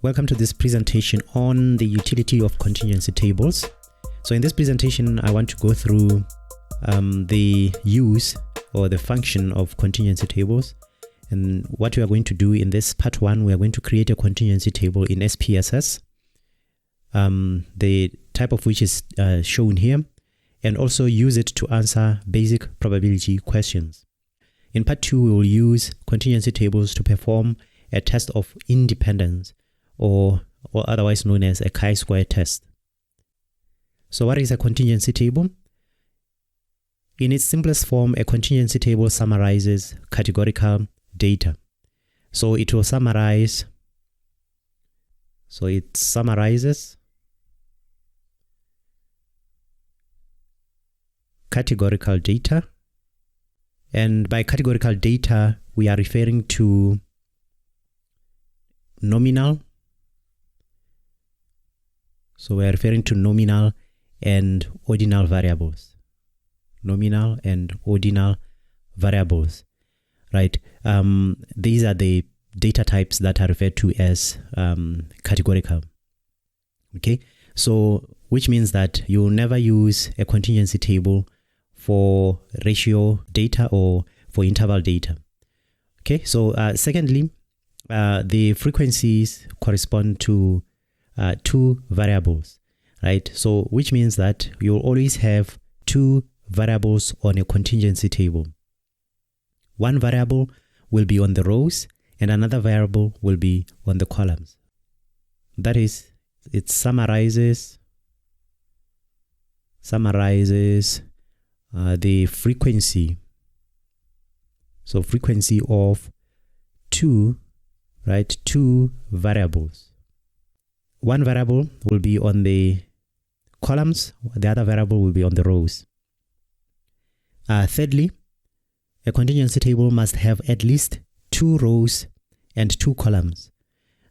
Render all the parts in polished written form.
Welcome to this presentation on the utility of contingency tables. So in this presentation, I want to go through the use or the function of contingency tables. And what we are going to do in this part one, we are going to create a contingency table in SPSS, the type of which is shown here, and also use it to answer basic probability questions. In part two, we will use contingency tables to perform a test of independence, or otherwise known as a chi-square test. So what is a contingency table? In its simplest form, a contingency table summarizes categorical data. So it will summarize, it summarizes categorical data. And by categorical data, we are referring to nominal. So we are referring to nominal and ordinal variables. Nominal and ordinal variables, right? These are the data types that are referred to as categorical. Okay, so which means that you will never use a contingency table for ratio data or for interval data. Okay, so secondly, the frequencies correspond to two variables, right? So which means that you'll always have two variables on a contingency table. One variable will be on the rows and another variable will be on the columns. That is, it summarizes the frequency. So frequency of two variables. One variable will be on the columns, the other variable will be on the rows. Thirdly, a contingency table must have at least two rows and two columns,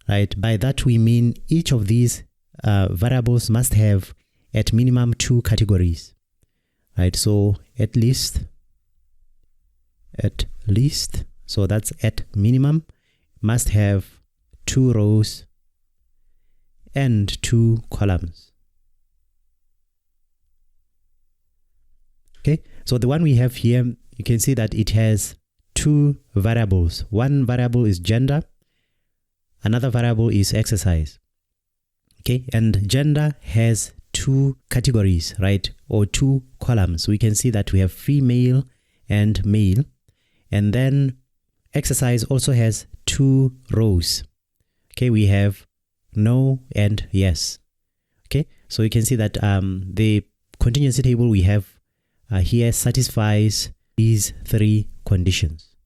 right? By that we mean each of these variables must have at minimum two categories, right? So at least, so that's at minimum, must have two rows and two columns. Okay, so the one we have here, you can see that it has two variables. One variable is gender, another variable is exercise. Okay, and gender has two categories, right, or two columns. We can see that we have female and male, and then exercise also has two rows. Okay, we have no and yes. Okay, so you can see that the contingency table we have here satisfies these three conditions.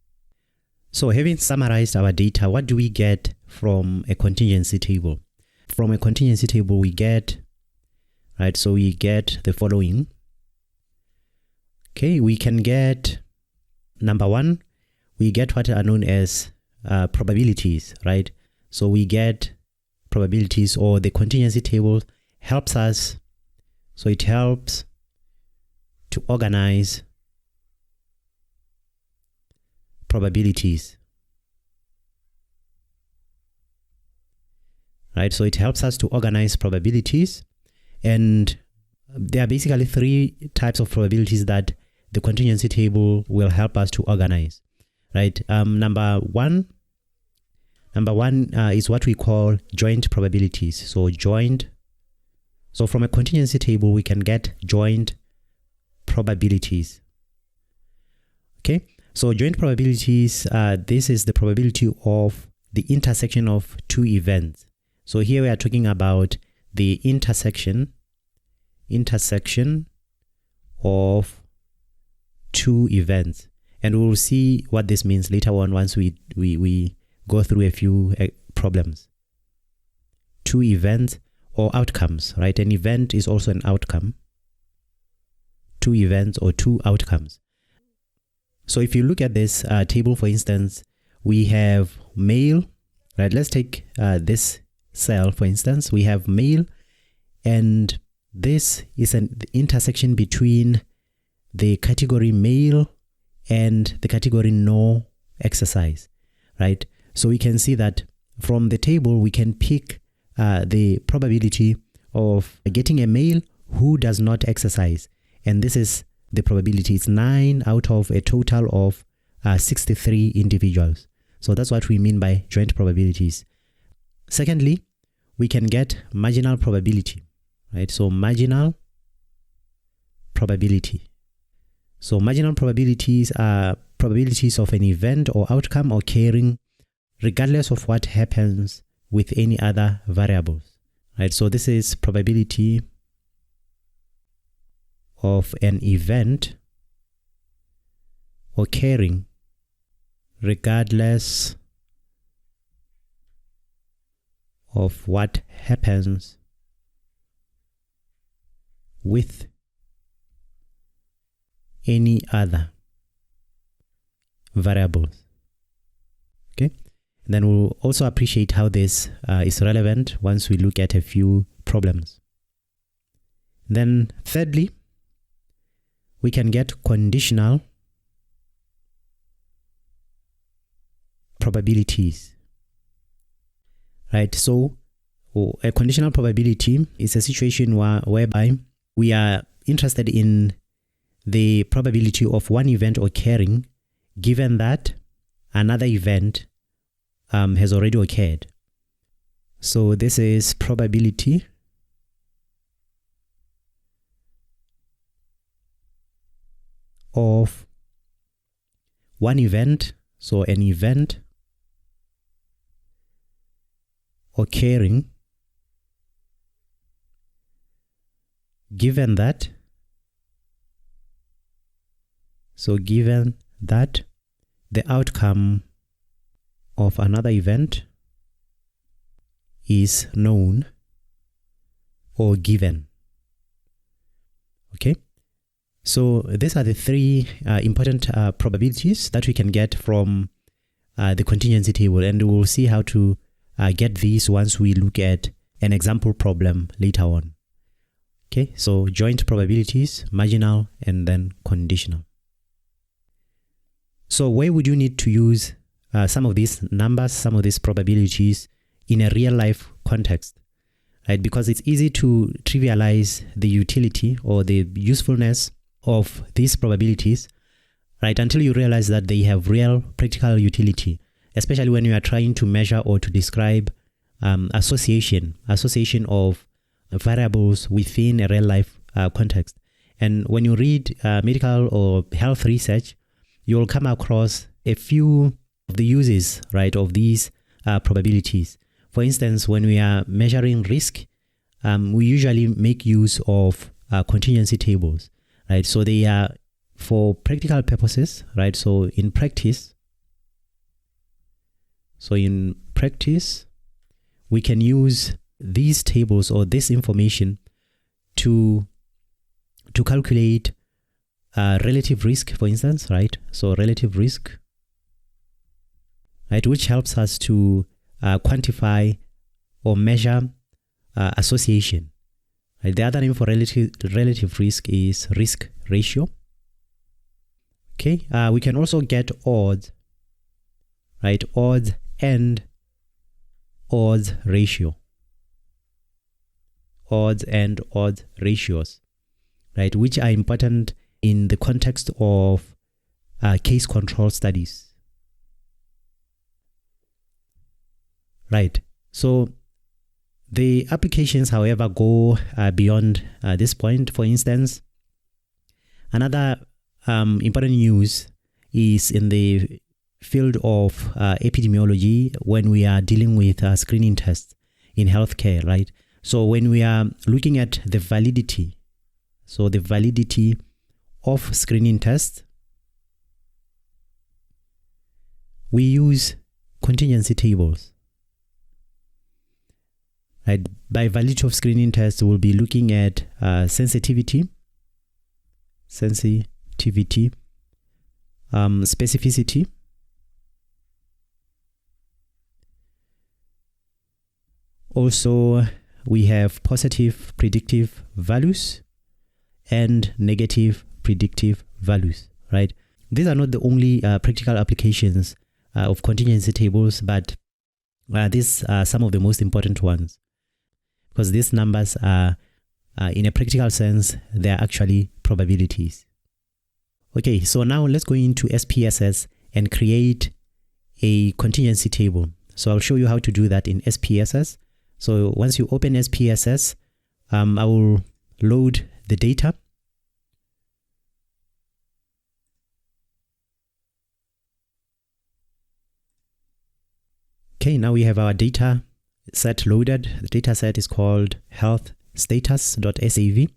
So having summarized our data, what do we get from a contingency table? From a contingency table we get, right, so we get the following. Okay, we can get, number one, we get what are known as probabilities, right? So we get probabilities, or the contingency table helps us, so it helps to organize probabilities, right? So it helps us to organize probabilities, and there are basically three types of probabilities that the contingency table will help us to organize, right? Number one is what we call joint probabilities. So from a contingency table we can get joint probabilities. Okay, so joint probabilities, this is the probability of the intersection of two events. So here we are talking about the intersection of two events, and we'll see what this means later on once we go through a few problems. Two events or outcomes, right? An event is also an outcome. Two events or two outcomes. So if you look at this table, for instance, we have male, right? Let's take this cell, for instance. We have male, and this is an intersection between the category male and the category no exercise, right? So we can see that from the table, we can pick the probability of getting a male who does not exercise. And this is the probability. It's 9 out of a total of 63 individuals. So that's what we mean by joint probabilities. Secondly, we can get marginal probability, right? So marginal probability. So marginal probabilities are probabilities of an event or outcome occurring regardless of what happens with any other variables, right? So this is probability of an event occurring regardless of what happens with any other variables. Okay, and then we'll also appreciate how this is relevant once we look at a few problems. Then thirdly, we can get conditional probabilities, right? So a conditional probability is a situation whereby we are interested in the probability of one event occurring given that another event has already occurred. So this is probability of one event, so an event occurring given that, the outcome of another event is known or given. Okay, so these are the three important probabilities that we can get from the contingency table, and we'll see how to get these once we look at an example problem later on. Okay, so joint probabilities, marginal, and then conditional. So where would you need to use some of these numbers, some of these probabilities in a real life context, right? Because it's easy to trivialize the utility or the usefulness of these probabilities, right? Until you realize that they have real practical utility, especially when you are trying to measure or to describe association of variables within a real life context. And when you read medical or health research, you'll come across a few of the uses, right, of these probabilities. For instance, when we are measuring risk, we usually make use of contingency tables, right? So they are for practical purposes, right? So in practice, we can use these tables or this information to calculate relative risk, for instance, right? So relative risk, right, which helps us to quantify or measure association. Right? The other name for relative risk is risk ratio. Okay, we can also get odds, right? Odds and odds ratio. Odds and odds ratios, right? Which are important in the context of case control studies. Right. So the applications, however, go beyond this point. For instance, another important use is in the field of epidemiology when we are dealing with screening tests in healthcare, right? So when we are looking at the validity, so the validity of screening tests, we use contingency tables. Right? By validity of screening tests, we'll be looking at sensitivity, specificity, also we have positive predictive values and negative predictive values, right? These are not the only practical applications of contingency tables, but These are some of the most important ones, because these numbers are, in a practical sense, they are actually probabilities. Okay, so now let's go into SPSS and create a contingency table. So I'll show you how to do that in SPSS. So once you open SPSS, I will load the data. Okay, now we have our data set loaded. The data set is called healthstatus.sav.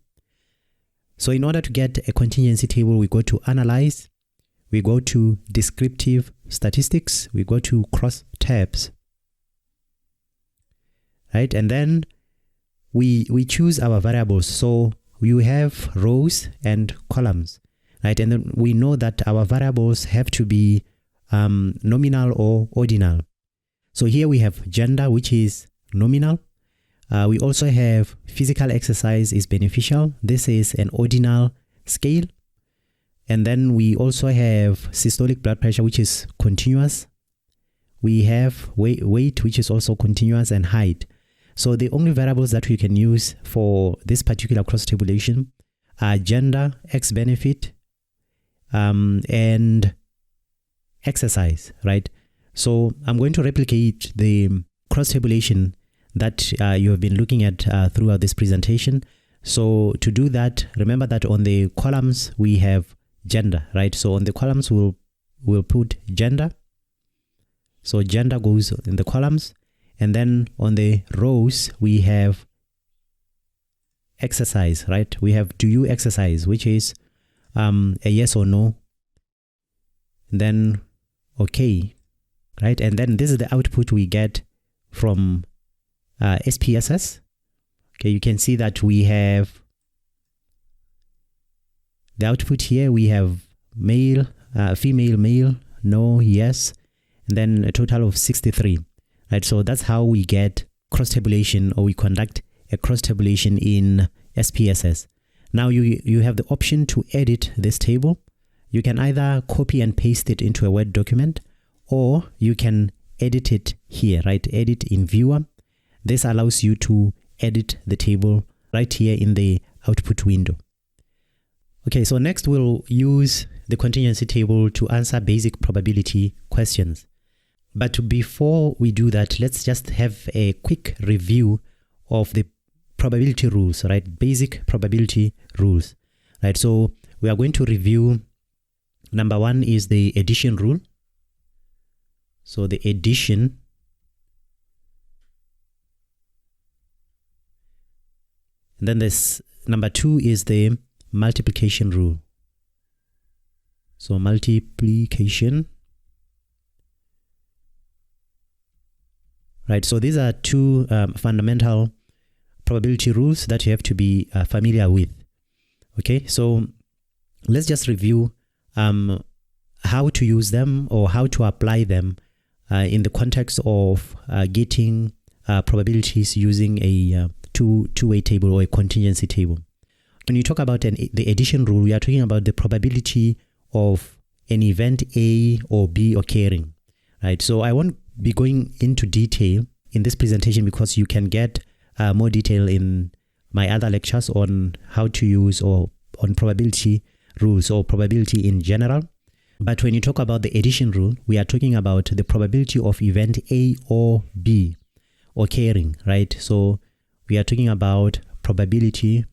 So in order to get a contingency table, we go to Analyze, we go to Descriptive Statistics, we go to Cross Tabs, right? And then we choose our variables. So we have rows and columns, right? And then we know that our variables have to be nominal or ordinal. So here we have gender, which is nominal. We also have physical exercise is beneficial. This is an ordinal scale. And then we also have systolic blood pressure, which is continuous. We have weight, which is also continuous, and height. So the only variables that we can use for this particular cross tabulation are gender, X benefit, and exercise, right? So I'm going to replicate the cross tabulation that you have been looking at throughout this presentation. So to do that, remember that on the columns we have gender, right? So on the columns we'll put gender. So gender goes in the columns, and then on the rows we have exercise, right? We have do you exercise, which is a yes or no, and then okay, right? And then this is the output we get from SPSS. Okay, you can see that we have the output here. We have male, female, male, no, yes, and then a total of 63, right? So that's how we get cross tabulation, or we conduct a cross tabulation in SPSS. Now you have the option to edit this table. You can either copy and paste it into a Word document, or you can edit it here, right? Edit in viewer. This allows you to edit the table right here in the output window. Okay, so next we'll use the contingency table to answer basic probability questions. But before we do that, let's just have a quick review of the probability rules, right? Basic probability rules, right? So we are going to review, number one is the addition rule. So the addition, and then this number two is the multiplication rule. So multiplication, right? So these are two fundamental probability rules that you have to be familiar with. Okay, so let's just review how to use them, or how to apply them in the context of getting probabilities using a two-way table or a contingency table. When you talk about the addition rule, we are talking about the probability of an event A or B occurring, right? So I won't be going into detail in this presentation, because you can get more detail in my other lectures on how to use, or on probability rules or probability in general. But when you talk about the addition rule, we are talking about the probability of event A or B occurring, right? So we are talking about probability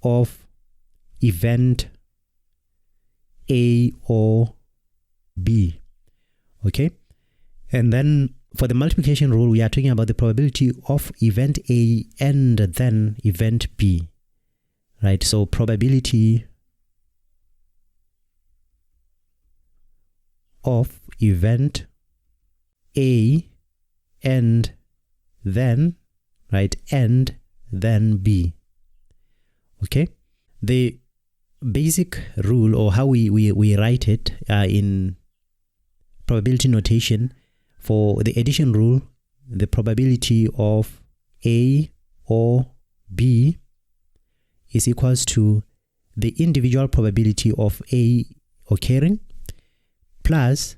of event A or B, okay? And then for the multiplication rule, we are talking about the probability of event A and then event B, right? So probability of event A and then, right, and then B. Okay, the basic rule, or how we write it in probability notation, for the addition rule, the probability of A or B is equals to the individual probability of A occurring plus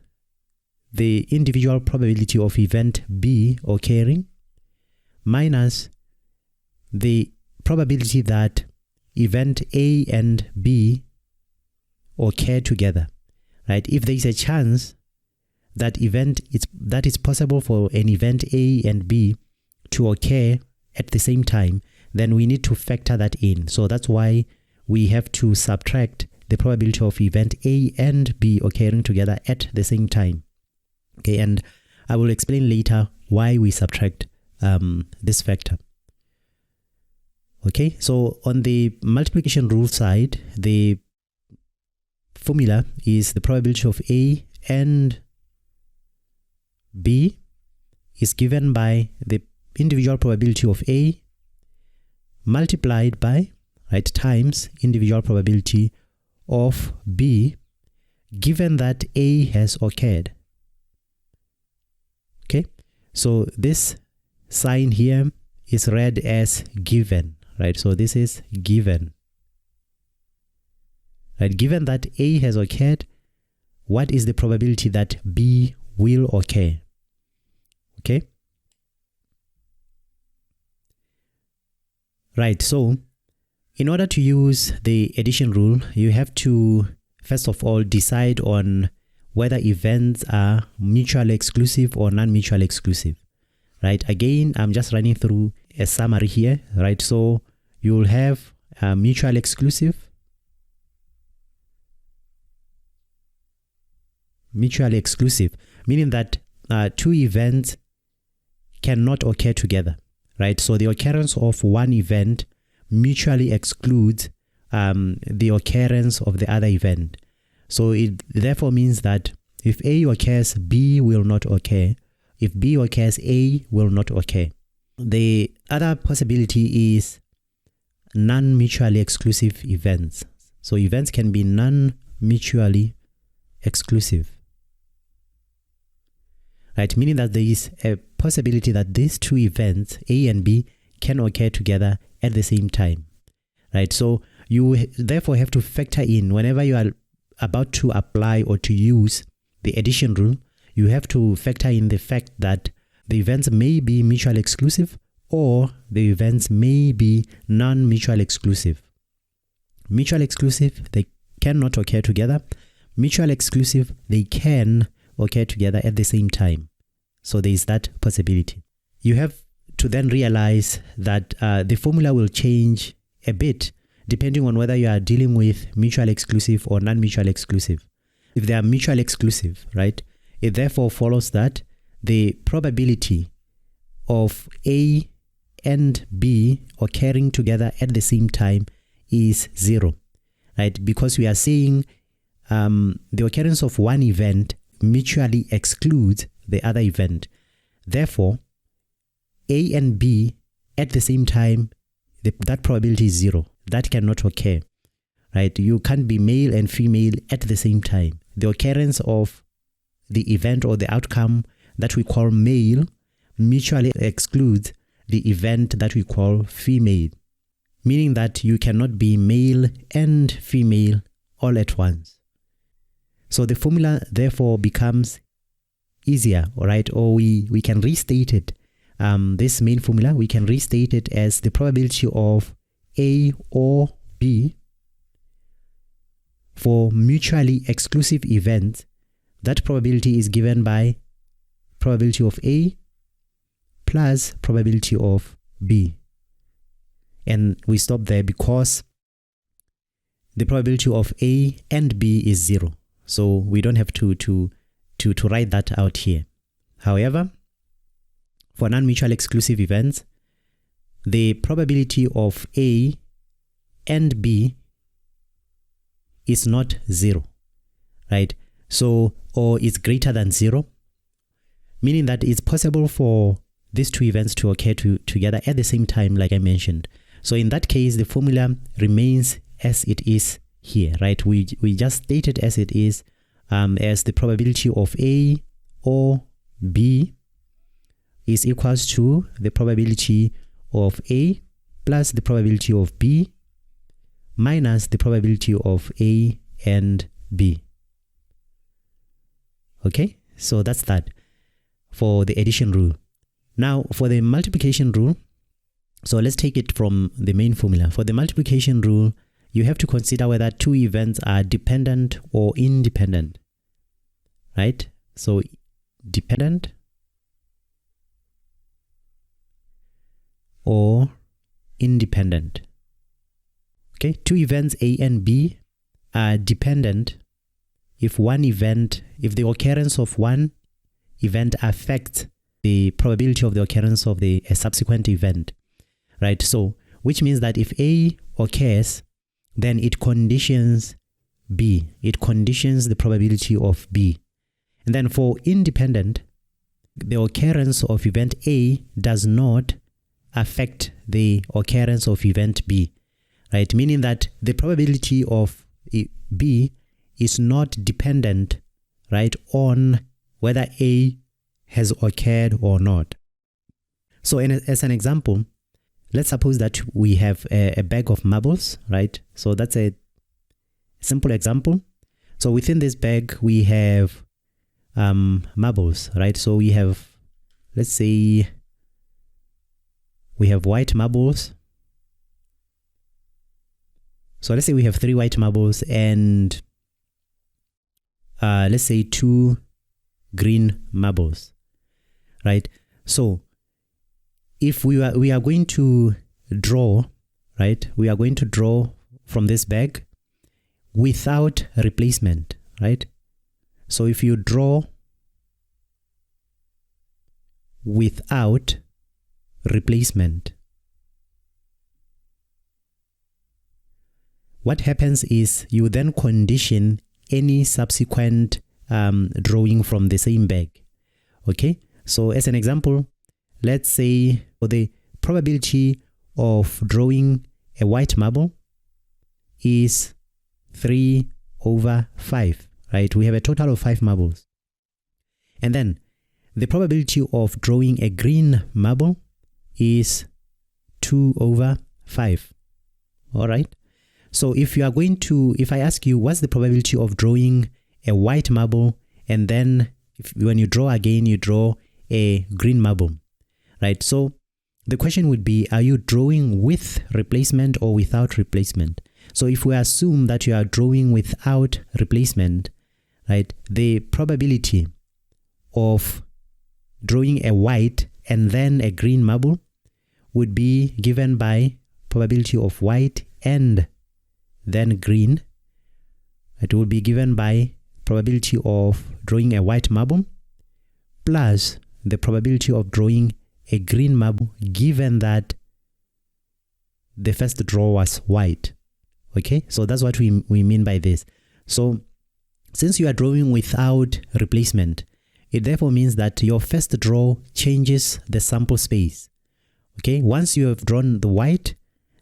the individual probability of event B occurring minus the probability that event A and B occur together, right? If there is a chance that it's possible for an event A and B to occur at the same time, then we need to factor that in. So that's why we have to subtract the probability of event A and B occurring together at the same time. Okay, and I will explain later why we subtract this factor. Okay, so on the multiplication rule side, the formula is the probability of A and B is given by the individual probability of A multiplied by, right, times individual probability of B, given that A has occurred. Okay, so this sign here is read as given, right? So this is given, right? Given that A has occurred, what is the probability that B will occur? Okay, right. So in order to use the addition rule, you have to first of all decide on whether events are mutually exclusive or non-mutually exclusive, right? Again, I'm just running through a summary here, right? So you'll have mutually exclusive, meaning that two events cannot occur together, right? So the occurrence of one event mutually excludes the occurrence of the other event. So it therefore means that if A occurs, B will not occur. If B occurs, A will not occur. The other possibility is non-mutually exclusive events. So events can be non-mutually exclusive, right? Meaning that there is a possibility that these two events, A and B, can occur together at the same time, right? So you therefore have to factor in, whenever you are about to apply or to use the addition rule, you have to factor in the fact that the events may be mutually exclusive or the events may be non-mutually exclusive. Mutually exclusive, they cannot occur together. Mutually exclusive, they can occur together at the same time. So there is that possibility. You have to then realize that the formula will change a bit depending on whether you are dealing with mutually exclusive or non-mutually exclusive. If they are mutually exclusive, right, it therefore follows that the probability of A and B occurring together at the same time is 0, right? Because we are saying the occurrence of one event mutually excludes the other event. Therefore, A and B at the same time, that probability is 0. That cannot occur, right? You can't be male and female at the same time. The occurrence of the event or the outcome that we call male mutually excludes the event that we call female, meaning that you cannot be male and female all at once. So the formula therefore becomes easier, all right? Or we can restate it. This main formula, we can restate it as the probability of A or B for mutually exclusive events. That probability is given by probability of A plus probability of B. And we stop there because the probability of A and B is 0. So we don't have to write that out here. However, for non-mutually exclusive events, the probability of A and B is not 0, right? So, or it's greater than 0, meaning that it's possible for these two events to occur together at the same time, like I mentioned. So in that case, the formula remains as it is here, right? We just state it as it is, as the probability of A or B is equals to the probability of A plus the probability of B minus the probability of A and B. Okay, So that's that for the addition rule. Now for the multiplication rule, so let's take it from the main formula. For the multiplication rule, you have to consider whether two events are dependent or independent, right? So dependent or independent. Okay, two events A and B are dependent if the occurrence of one event affects the probability of the occurrence of a subsequent event, right? So, which means that if A occurs, then it conditions B. It conditions the probability of B. And then for independent, the occurrence of event A does not affect the occurrence of event B, right? Meaning that the probability of B is not dependent, right, on whether A has occurred or not. So as an example, let's suppose that we have a bag of marbles, right? So that's a simple example. So within this bag, we have marbles, right? So we have, let's say, we have white marbles. So let's say we have 3 white marbles and let's say 2 green marbles, right? So if we are going to draw, right? We are going to draw from this bag without replacement, right? So if you draw without replacement, what happens is you then condition any subsequent drawing from the same bag. Okay, so as an example, let's say for the probability of drawing a white marble is 3/5, right? We have a total of 5 marbles. And then the probability of drawing a green marble is 2/5. All right. So if I ask you what's the probability of drawing a white marble, and then when you draw again, you draw a green marble, right? So the question would be, are you drawing with replacement or without replacement? So if we assume that you are drawing without replacement, right, the probability of drawing a white and then a green marble would be given by probability of white and then green. It will be given by probability of drawing a white marble plus the probability of drawing a green marble, given that the first draw was white. Okay, so that's what we mean by this. So since you are drawing without replacement, it therefore means that your first draw changes the sample space. Okay, once you have drawn the white,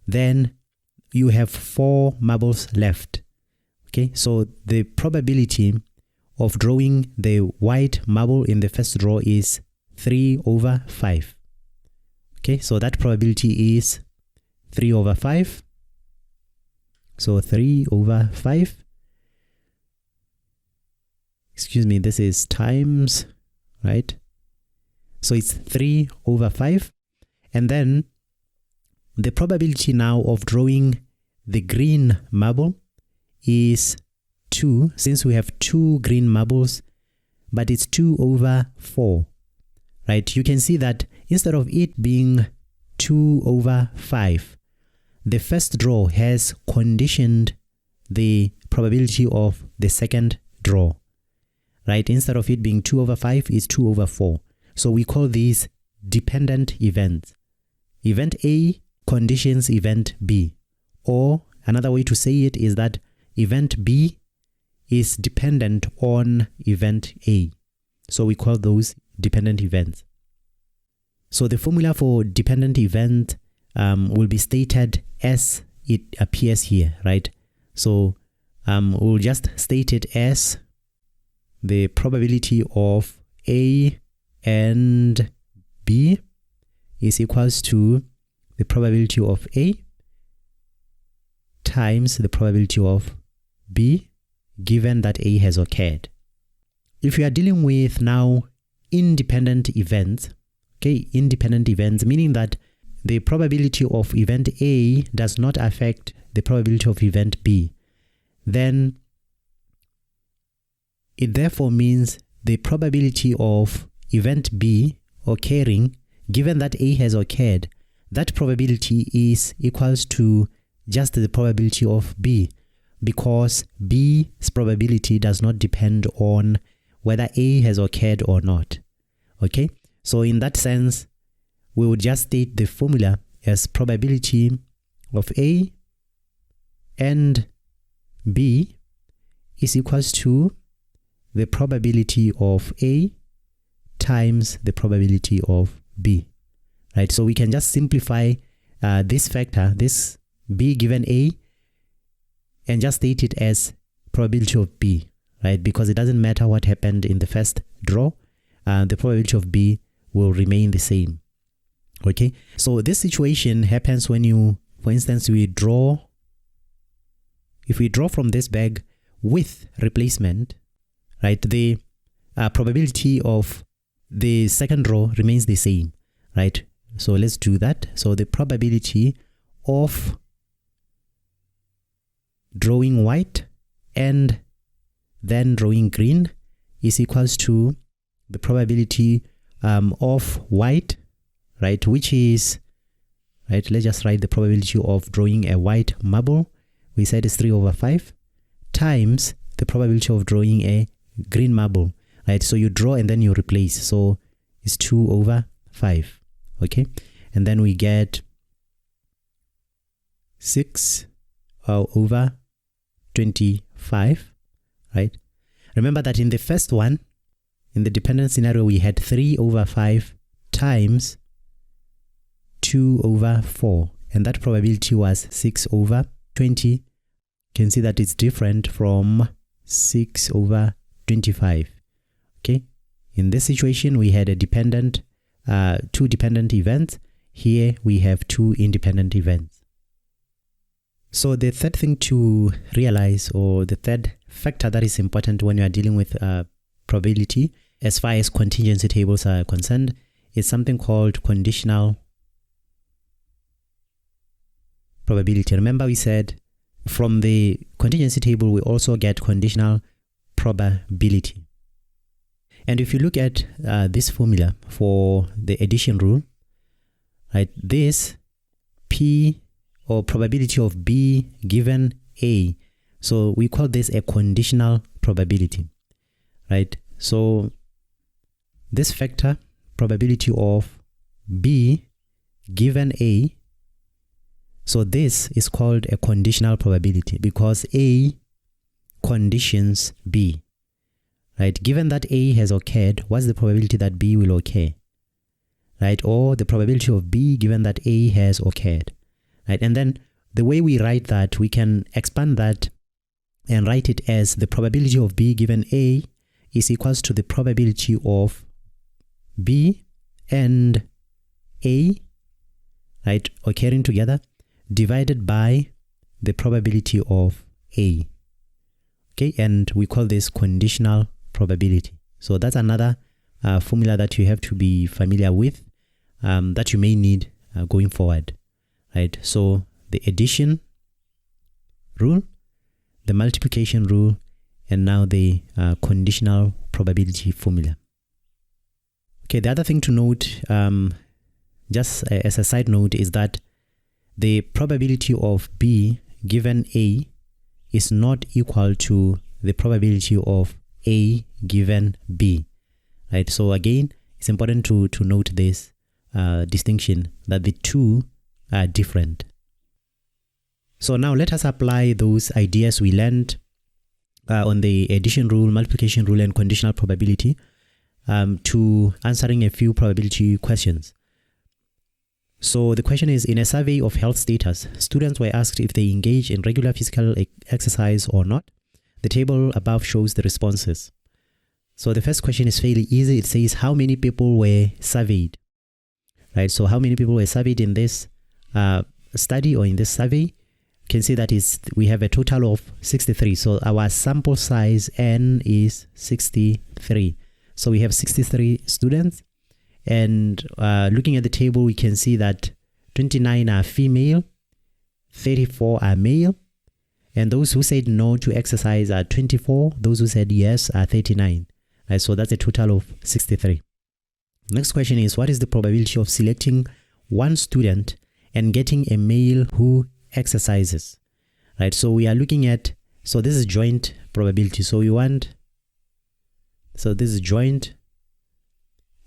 then you have 4 marbles left. Okay, so the probability of drawing the white marble in the first draw is 3/5. Okay, so that probability is 3/5. So 3/5. Excuse me, this is times, right? So it's 3/5. And then the probability now of drawing the green marble is 2, since we have 2 green marbles, but it's 2/4, right? You can see that instead of it being 2/5, the first draw has conditioned the probability of the second draw, right? Instead of it being 2/5, it's 2/4. So we call these dependent events. Event A conditions event B, or another way to say it is that event B is dependent on event A. So we call those dependent events. So the formula for dependent event will be stated as it appears here, right? So we'll just state it as the probability of A and B is equals to the probability of A times the probability of B, given that A has occurred. if you are dealing with now independent events, okay, independent events, meaning that the probability of event A does not affect the probability of event B, then it therefore means the probability of event B occurring, given that A has occurred, that probability is equals to just the probability of B, because B's probability does not depend on whether A has occurred or not. Okay, so in that sense, we would just state the formula as probability of A and B is equals to the probability of A times the probability of B, right? So we can just simplify this factor, this B given A, and just state it as probability of B, right? Because it doesn't matter what happened in the first draw, the probability of B will remain the same. Okay, so this situation happens when you, for instance, if we draw from this bag with replacement, right, the probability of the second row remains the same, right? So let's do that. So the probability of drawing white and then drawing green is equals to the probability of white, right, which is, right, let's just write the probability of drawing a white marble, we said is 3/5, times the probability of drawing a green marble, right? So you draw and then you replace, so it's 2/5, okay? And then we get 6/25, right? Remember that in the first one, in the dependent scenario, we had 3/5 times 2/4, and that probability was 6/20. You can see that it's different from 6/25. Okay, in this situation we had a dependent, two dependent events. Here we have two independent events. So the third thing to realize, or the third factor that is important when you are dealing with probability as far as contingency tables are concerned, is something called conditional probability. Remember, we said from the contingency table we also get conditional probability. And if you look at this formula for the addition rule, right, this P, or probability of B given A, so we call this a conditional probability, right? So this factor, probability of B given A, so this is called a conditional probability because A conditions B, right? Given that A has occurred, what's the probability that B will occur, right? Or the probability of B given that A has occurred, right? And then the way we write that, we can expand that and write it as the probability of B given A is equals to the probability of B and A, right, occurring together, divided by the probability of A. Okay, and we call this conditional probability. So that's another formula that you have to be familiar with, that you may need going forward, right? So the addition rule, the multiplication rule, and now the conditional probability formula. Okay, the other thing to note, just as a side note, is that the probability of B given A is not equal to the probability of A given B, right? So again, it's important to note this distinction, that the two are different. So now let us apply those ideas we learned on the addition rule, multiplication rule, and conditional probability to answering a few probability questions. So the question is, in a survey of health status, students were asked if they engage in regular physical exercise or not. The table above shows the responses. So the first question is fairly easy. It says how many people were surveyed, right? So how many people were surveyed in this study or in this survey? you can see that we have a total of 63. So our sample size N is 63. So we have 63 students. And looking at the table, we can see that 29 are female, 34 are male, and those who said no to exercise are 24. Those who said yes are 39. Right, so that's a total of 63. Next question is, what is the probability of selecting one student and getting a male who exercises? Right, so we are looking at, so this is joint probability. So this is joint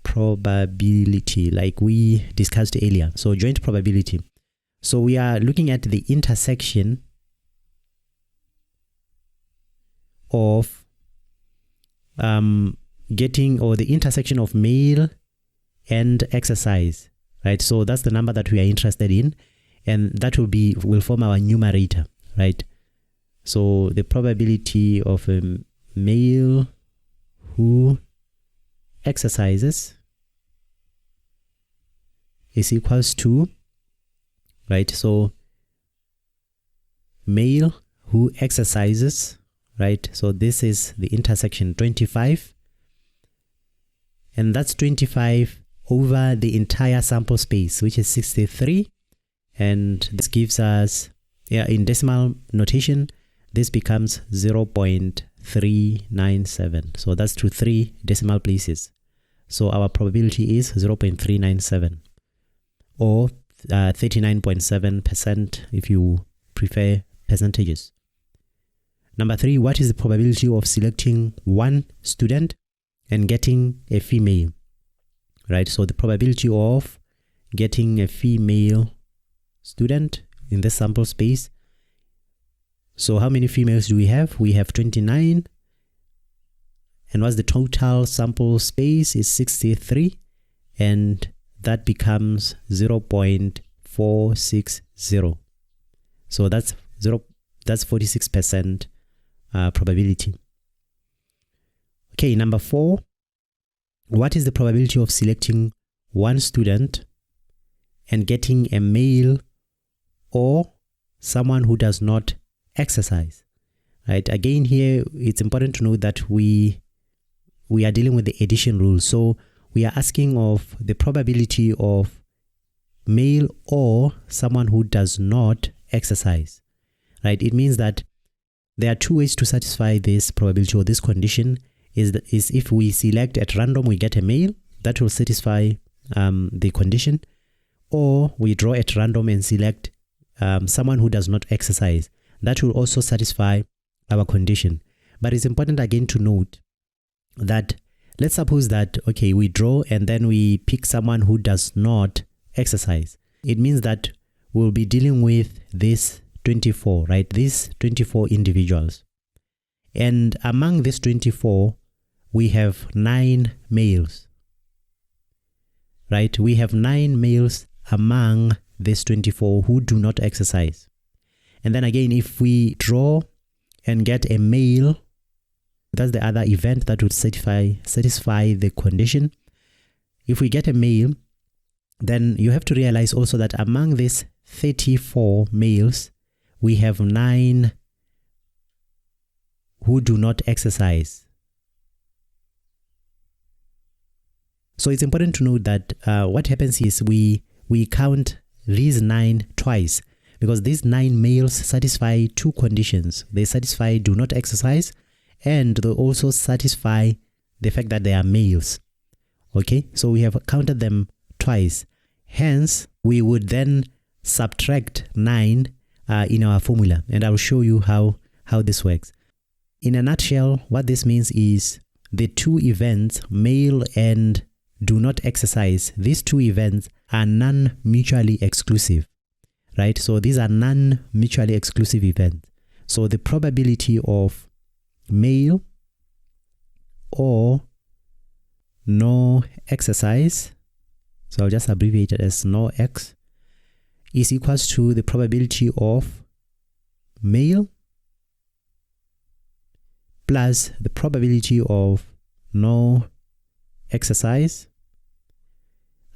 probability, like we discussed earlier. So joint probability. So we are looking at the intersection of getting, or the intersection of male and exercise, right? So that's the number that we are interested in, and that will form our numerator, right? So the probability of a male who exercises is equals to, right? So male who exercises, right? So this is the intersection 25, and that's 25 over the entire sample space, which is 63, and this gives us, in decimal notation, this becomes 0.397. So that's to 3 decimal places. So our probability is 0.397, or 39.7% if you prefer percentages. Number 3, what is the probability of selecting one student and getting a female? Right, so the probability of getting a female student in this sample space. So how many females do we have? We have 29. And what's the total sample space? Is 63. And that becomes 0.460. So that's 46% probability. Okay, number 4. What is the probability of selecting one student and getting a male or someone who does not exercise? Right, again here it's important to note that we are dealing with the addition rule. So we are asking of the probability of male or someone who does not exercise. Right, it means that there are two ways to satisfy this probability or this condition. Is if we select at random, we get a male, that will satisfy the condition, or we draw at random and select someone who does not exercise. That will also satisfy our condition. But it's important again to note that, let's suppose that, okay, we draw and then we pick someone who does not exercise. It means that we'll be dealing with this 24, right? These 24 individuals. And among these 24, we have 9 males, right? We have 9 males among these 24 who do not exercise. And then again, if we draw and get a male, that's the other event that would satisfy the condition. If we get a male, then you have to realize also that among these 34 males, we have 9 who do not exercise. So it's important to note that what happens is we count these 9 twice, because these 9 males satisfy 2 conditions. They satisfy do not exercise, and they also satisfy the fact that they are males. Okay, so we have counted them twice. Hence, we would then subtract 9 in our formula, and I'll show you how this works. In a nutshell, what this means is the 2 events, male and do not exercise, these 2 events are non-mutually exclusive, right? So these are non-mutually exclusive events. So the probability of male or no exercise, so I'll just abbreviate it as no X, is equals to the probability of male plus the probability of no exercise,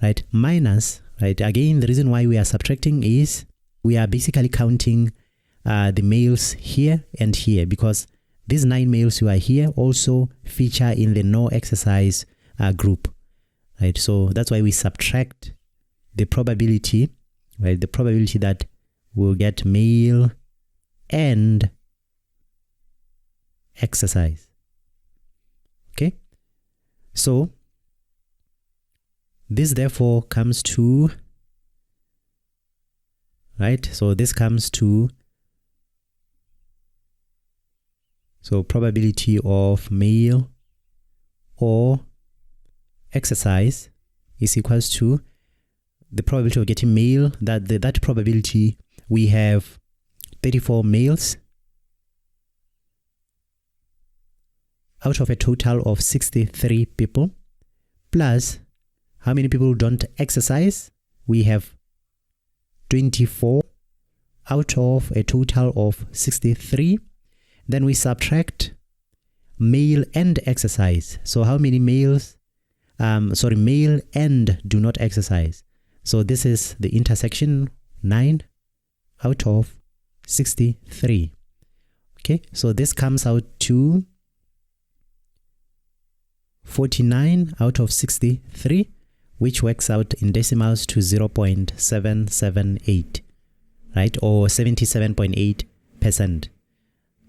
right, minus, right, again, the reason why we are subtracting is we are basically counting the males here and here, because these 9 males who are here also feature in the no exercise group, right? So that's why we subtract the probability, right? The probability that we'll get male and exercise. Okay, so this therefore comes to, right? So this comes to, so probability of male or exercise is equals to the probability of getting male. That probability, we have 34 males out of a total of 63 people, plus how many people don't exercise? We have 24 out of a total of 63. Then we subtract male and exercise. So how many males, male and do not exercise? So this is the intersection, 9 out of 63. Okay, so this comes out to 49 out of 63, which works out in decimals to 0.778, right? Or 77.8%,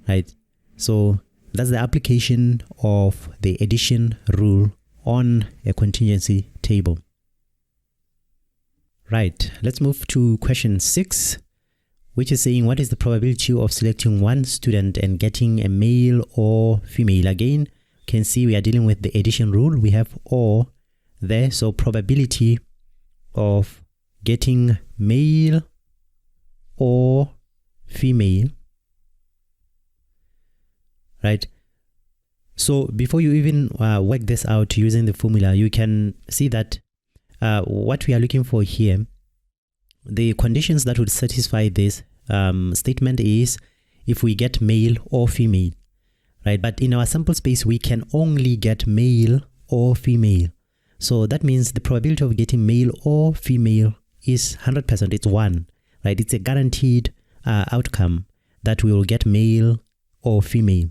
right? So that's the application of the addition rule on a contingency table. Right, let's move to question 6, which is saying what is the probability of selecting one student and getting a male or female? Again, you can see we are dealing with the addition rule. We have or there, so probability of getting male or female, right? So before you even work this out using the formula, you can see that what we are looking for here, the conditions that would satisfy this statement is if we get male or female, right? But in our sample space, we can only get male or female. So that means the probability of getting male or female is 100%. It's 1, right? It's a guaranteed outcome that we will get male or female.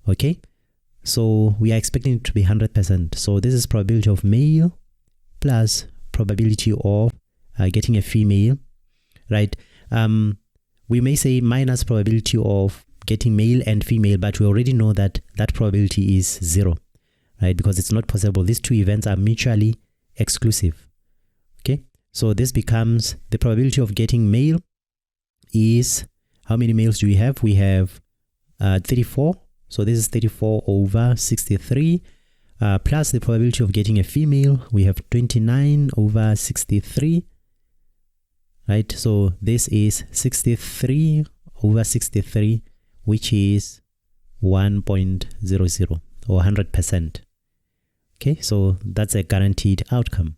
Okay, so we are expecting it to be 100%. So this is probability of male plus probability of getting a female, right? We may say minus probability of getting male and female, but we already know that that probability is 0, right? Because it's not possible. These two events are mutually exclusive. Okay, so this becomes the probability of getting male is, how many males do we have? We have 34. So this is 34 over 63. Plus the probability of getting a female, we have 29 over 63, right? So this is 63 over 63, which is 1.00 or 100%. Okay, so that's a guaranteed outcome.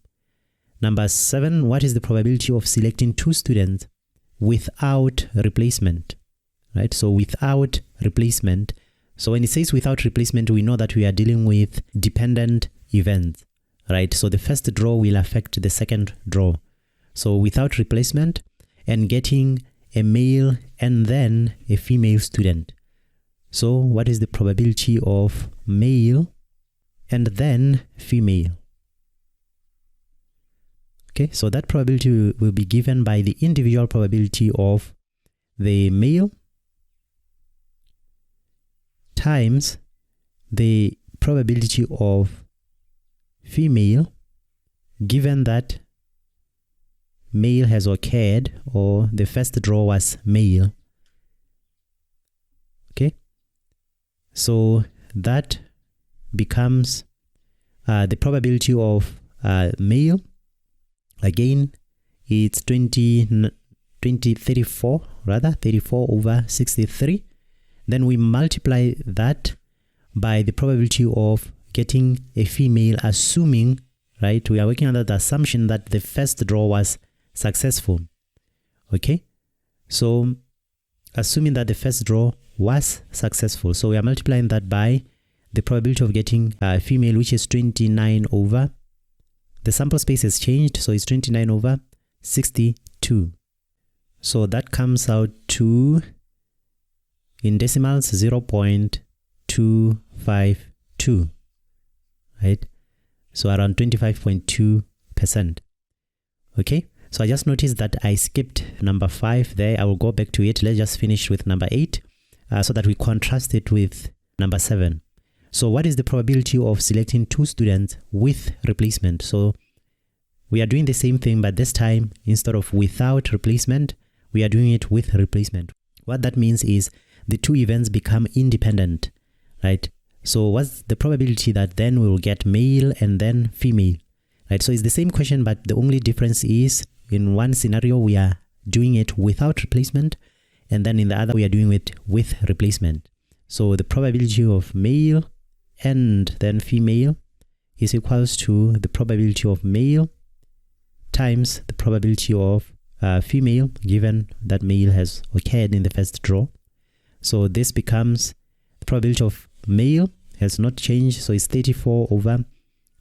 Number 7, what is the probability of selecting 2 students without replacement, right? So without replacement. So when it says without replacement, we know that we are dealing with dependent events, right? So the first draw will affect the second draw. So without replacement and getting a male and then a female student. So what is the probability of male and then female? Okay, so that probability will be given by the individual probability of the male times the probability of female, given that male has occurred or the first draw was male. Okay, so that becomes the probability of male. Again, it's 34 over 63. Then we multiply that by the probability of getting a female, assuming, right, we are working under the assumption that the first draw was successful. Okay, so assuming that the first draw was successful, so we are multiplying that by the probability of getting a female, which is 29 over, the sample space has changed, so it's 29 over 62. So that comes out to in decimals 0.252, right? So around 25.2%. Okay, so I just noticed that I skipped number 5 there. I will go back to it. Let's just finish with number 8 so that we contrast it with number 7. So what is the probability of selecting 2 students with replacement? So we are doing the same thing, but this time instead of without replacement, we are doing it with replacement. What that means is the 2 events become independent, right? So what's the probability that then we will get male and then female, right? So it's the same question, but the only difference is in one scenario we are doing it without replacement, and then in the other we are doing it with replacement. So the probability of male and then female is equals to the probability of male times the probability of female, given that male has occurred in the first draw. So this becomes the probability of male has not changed, so it's 34 over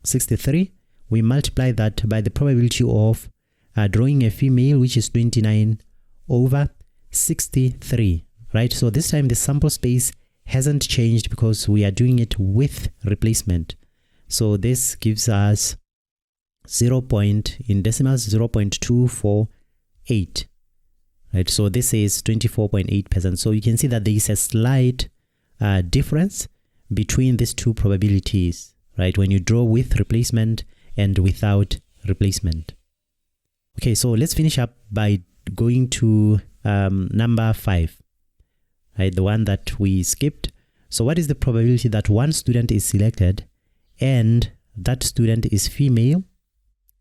63. We multiply that by the probability of drawing a female, which is 29 over 63, right? So this time the sample space hasn't changed because we are doing it with replacement. So this gives us 0.248, right? So this is 24.8%. So you can see that there is a slight difference between these 2 probabilities, right? When you draw with replacement and without replacement. Okay, so let's finish up by going to number 5, right? The one that we skipped. So what is the probability that one student is selected and that student is female,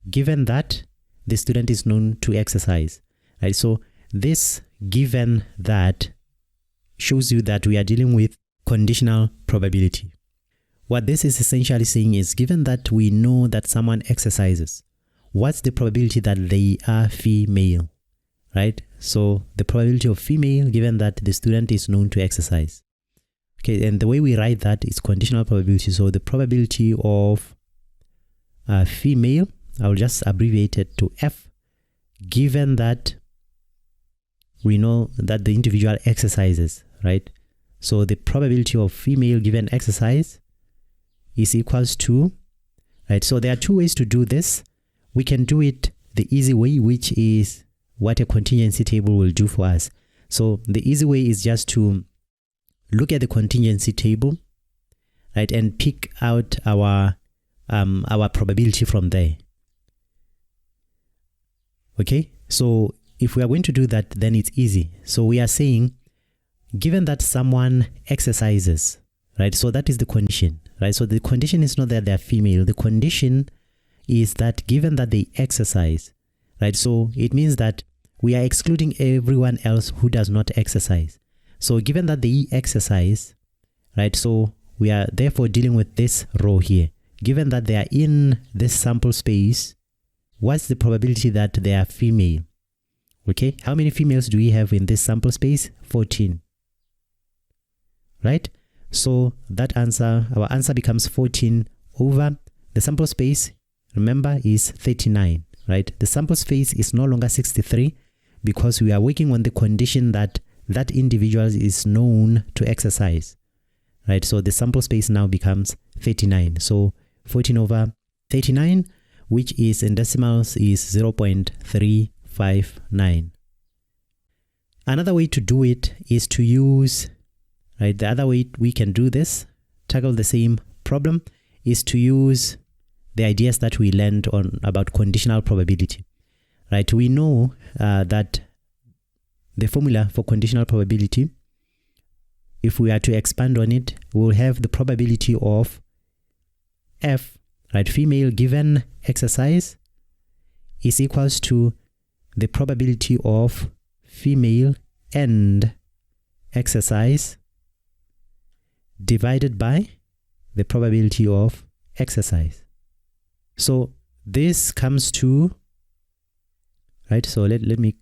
given that the student is known to exercise, right? So this given that shows you that we are dealing with conditional probability. What this is essentially saying is, given that we know that someone exercises, what's the probability that they are female, right? So the probability of female, given that the student is known to exercise. Okay, and the way we write that is conditional probability. So the probability of female, I'll just abbreviate it to F, given that we know that the individual exercises, right? So the probability of female given exercise is equals to, right? So there are 2 ways to do this. We can do it the easy way, which is what a contingency table will do for us. So the easy way is just to look at the contingency table, right, and pick out our probability from there. Okay, so if we are going to do that, then it's easy. So we are saying, given that someone exercises, right, so that is the condition, right? So the condition is not that they are female. The condition is that given that they exercise, right? So it means that we are excluding everyone else who does not exercise. So given that they exercise, right, so we are therefore dealing with this row here. Given that they are in this sample space, what's the probability that they are female? Okay, how many females do we have in this sample space? 14, right? So that answer, our answer becomes 14 over the sample space, remember, is 39, right? The sample space is no longer 63 because we are working on the condition that that individual is known to exercise, right? So the sample space now becomes 39. So 14 over 39, which is in decimals is 0.359. Another way to do it is to use, right, the other way we can do this, tackle the same problem, is to use the ideas that we learned on about conditional probability, right? We know that the formula for conditional probability, if we are to expand on it, we'll have the probability of F, right, female given exercise is equals to the probability of female and exercise divided by the probability of exercise. So this comes to, right, so let me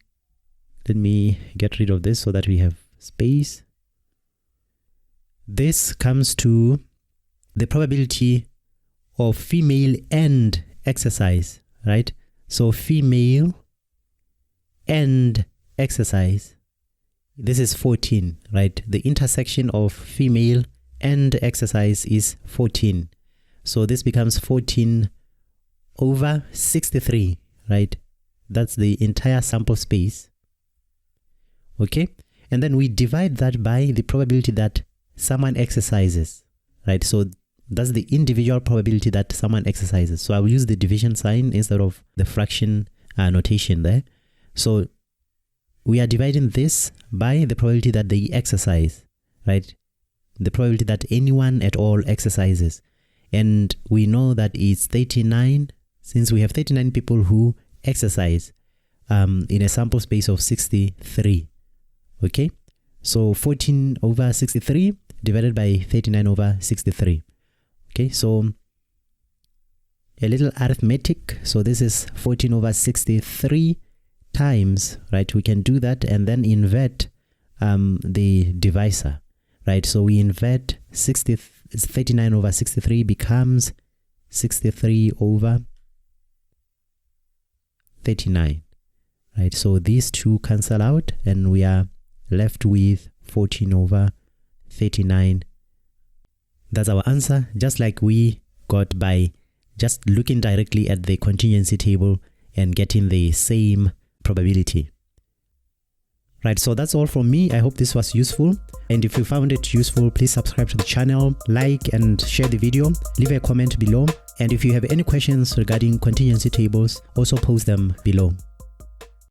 get rid of this so that we have space. This comes to the probability of female and exercise, right? So female and exercise this is 14, right? The intersection of female and exercise is 14. So this becomes 14 over 63, right? That's the entire sample space. Okay, and then we divide that by the probability that someone exercises, right? So that's the individual probability that someone exercises. So I will use the division sign instead of the fraction notation there. So we are dividing this by the probability that they exercise, right? The probability that anyone at all exercises. And we know that it's 39, since we have 39 people who exercise in a sample space of 63. Okay, so 14 over 63 divided by 39 over 63. Okay, so a little arithmetic. So this is 14 over 63 times, right? We can do that and then invert the divisor, right? So we invert 39 over 63 becomes 63 over 39, right? So these two cancel out and we are left with 14 over 39. That's our answer, just like we got by just looking directly at the contingency table and getting the same probability. Right, so that's all from me. I hope this was useful, and if you found it useful, please subscribe to the channel, like and share the video, leave a comment below, and if you have any questions regarding contingency tables, also post them below.